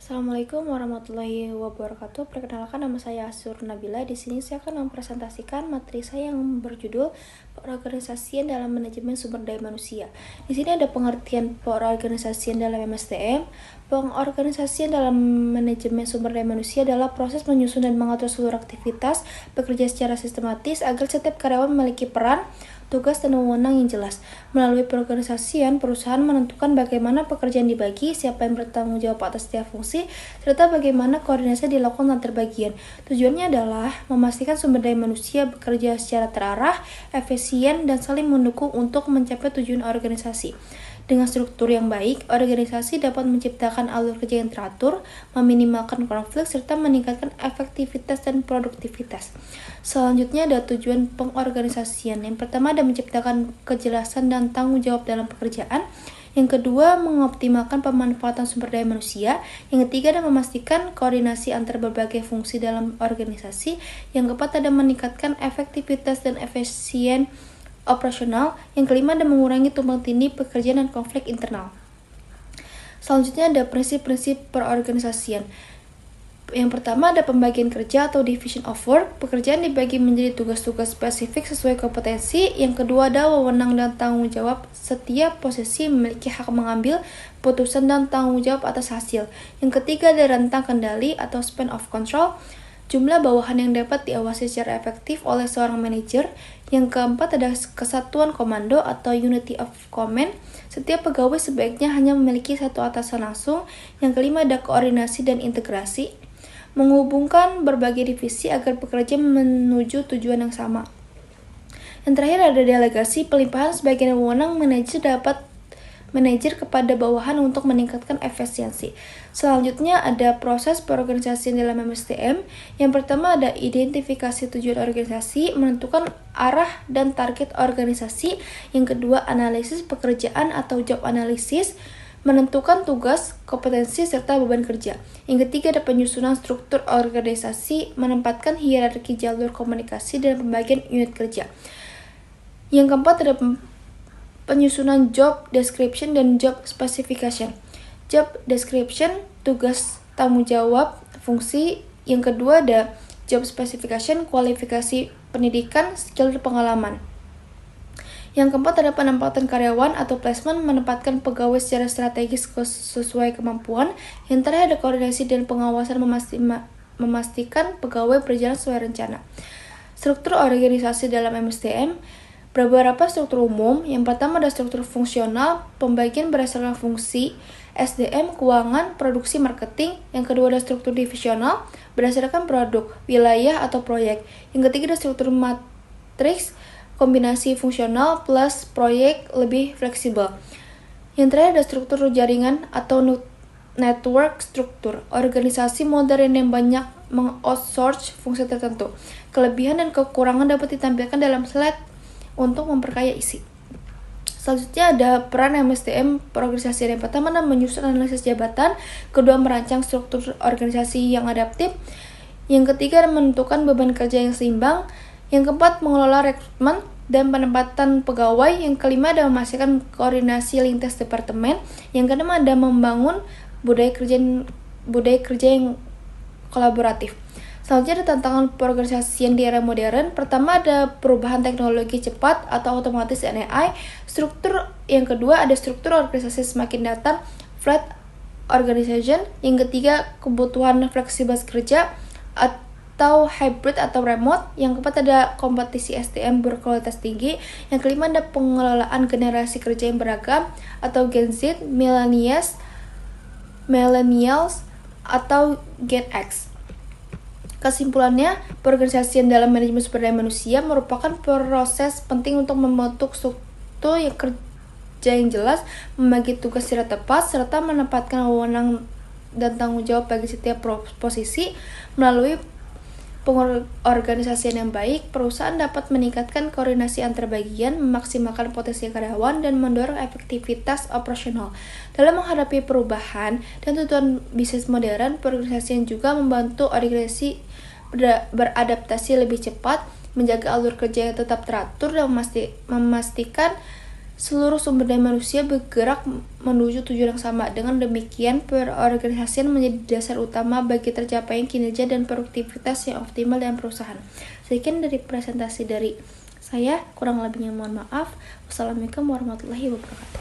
Assalamualaikum warahmatullahi wabarakatuh. Perkenalkan, nama saya Asur Nabila. Di sini saya akan mempresentasikan materi saya yang berjudul Pengorganisasian dalam Manajemen Sumber Daya Manusia. Di sini ada pengertian pengorganisasian dalam MSDM. Pengorganisasian dalam manajemen sumber daya manusia adalah proses menyusun dan mengatur seluruh aktivitas bekerja secara sistematis agar setiap karyawan memiliki peran, tugas, dan wewenang yang jelas. Melalui pengorganisasian, perusahaan menentukan bagaimana pekerjaan dibagi, siapa yang bertanggung jawab atas setiap fungsi, serta bagaimana koordinasi dilakukan antar bagian. Tujuannya adalah memastikan sumber daya manusia bekerja secara terarah, efisien, dan saling mendukung untuk mencapai tujuan organisasi. Dengan struktur yang baik, organisasi dapat menciptakan alur kerja yang teratur, meminimalkan konflik, serta meningkatkan efektivitas dan produktivitas. Selanjutnya ada tujuan pengorganisasian. Yang pertama ada menciptakan kejelasan dan tanggung jawab dalam pekerjaan. Yang kedua, mengoptimalkan pemanfaatan sumber daya manusia. Yang ketiga, ada memastikan koordinasi antar berbagai fungsi dalam organisasi. Yang keempat, ada meningkatkan efektivitas dan efisien operasional. Yang kelima, ada mengurangi tumpang tindih pekerjaan dan konflik internal. Selanjutnya ada prinsip-prinsip perorganisasian. Yang pertama ada pembagian kerja atau division of work. Pekerjaan dibagi menjadi tugas-tugas spesifik sesuai kompetensi. Yang kedua ada wewenang dan tanggung jawab. Setiap posisi memiliki hak mengambil putusan dan tanggung jawab atas hasil. Yang ketiga ada rentang kendali atau span of control. Jumlah bawahan yang dapat diawasi secara efektif oleh seorang manajer. Yang keempat ada kesatuan komando atau unity of command. Setiap pegawai sebaiknya hanya memiliki satu atasan langsung. Yang kelima ada koordinasi dan integrasi, menghubungkan berbagai divisi agar bekerja menuju tujuan yang sama. Yang terakhir ada delegasi, pelimpahan sebagian wewenang manajer kepada bawahan untuk meningkatkan efisiensi. Selanjutnya ada proses perorganisasian dalam MSDM. Yang pertama ada identifikasi tujuan organisasi, menentukan arah dan target organisasi. Yang kedua analisis pekerjaan atau job analysis, menentukan tugas, kompetensi, serta beban kerja. Yang ketiga ada penyusunan struktur organisasi, menempatkan hierarki jalur komunikasi dan pembagian unit kerja. Yang keempat ada penyusunan job description dan job specification. Job description, tugas, tanggung jawab, fungsi. Yang kedua ada job specification, kualifikasi pendidikan, skill, dan pengalaman. Yang keempat ada penempatan karyawan atau placement, menempatkan pegawai secara strategis sesuai kemampuan. Yang terakhir ada koordinasi dan pengawasan, memastikan pegawai berjalan sesuai rencana. Struktur organisasi dalam MSDM, beberapa struktur umum. Yang pertama ada struktur fungsional, pembagian berdasarkan fungsi, SDM, keuangan, produksi, marketing. Yang kedua ada struktur divisional, berdasarkan produk, wilayah, atau proyek. Yang ketiga ada struktur matriks, kombinasi fungsional plus proyek lebih fleksibel. Yang terakhir ada struktur jaringan atau network struktur. Organisasi modern yang banyak meng-outsource fungsi tertentu. Kelebihan dan kekurangan dapat ditampilkan dalam slide untuk memperkaya isi. Selanjutnya ada peran MSDM perorganisasi. Yang pertama adalah menyusun analisis jabatan. Kedua merancang struktur organisasi yang adaptif. Yang ketiga menentukan beban kerja yang seimbang. Yang keempat, mengelola rekrutmen dan penempatan pegawai. Yang kelima, ada memastikan koordinasi lintas departemen. Yang keenam, ada membangun budaya kerja yang kolaboratif. Selanjutnya ada tantangan perorganisasian di era modern. Pertama, ada perubahan teknologi cepat atau otomatis AI. Yang kedua, ada struktur organisasi semakin datar, flat organization. Yang ketiga, kebutuhan fleksibel kerja atau hybrid atau remote. Yang keempat ada kompetisi SDM berkualitas tinggi. Yang kelima ada pengelolaan generasi kerja yang beragam atau Gen Z, Millennials atau Gen X. Kesimpulannya, perorganisasian dalam manajemen sumber daya manusia merupakan proses penting untuk membentuk struktur kerja yang jelas, membagi tugas secara tepat, serta menempatkan wewenang dan tanggung jawab bagi setiap posisi. Melalui pengorganisasian yang baik, perusahaan dapat meningkatkan koordinasi antar bagian, memaksimalkan potensi karyawan, dan mendorong efektivitas operasional. Dalam menghadapi perubahan dan tuntutan bisnis modern, perorganisasian juga membantu organisasi beradaptasi lebih cepat, menjaga alur kerja yang tetap teratur, dan memastikan seluruh sumber daya manusia bergerak menuju tujuan yang sama. Dengan demikian, perorganisasian menjadi dasar utama bagi tercapainya kinerja dan produktivitas yang optimal dalam perusahaan. Sekian dari presentasi dari saya, kurang lebihnya mohon maaf. Wassalamualaikum warahmatullahi wabarakatuh.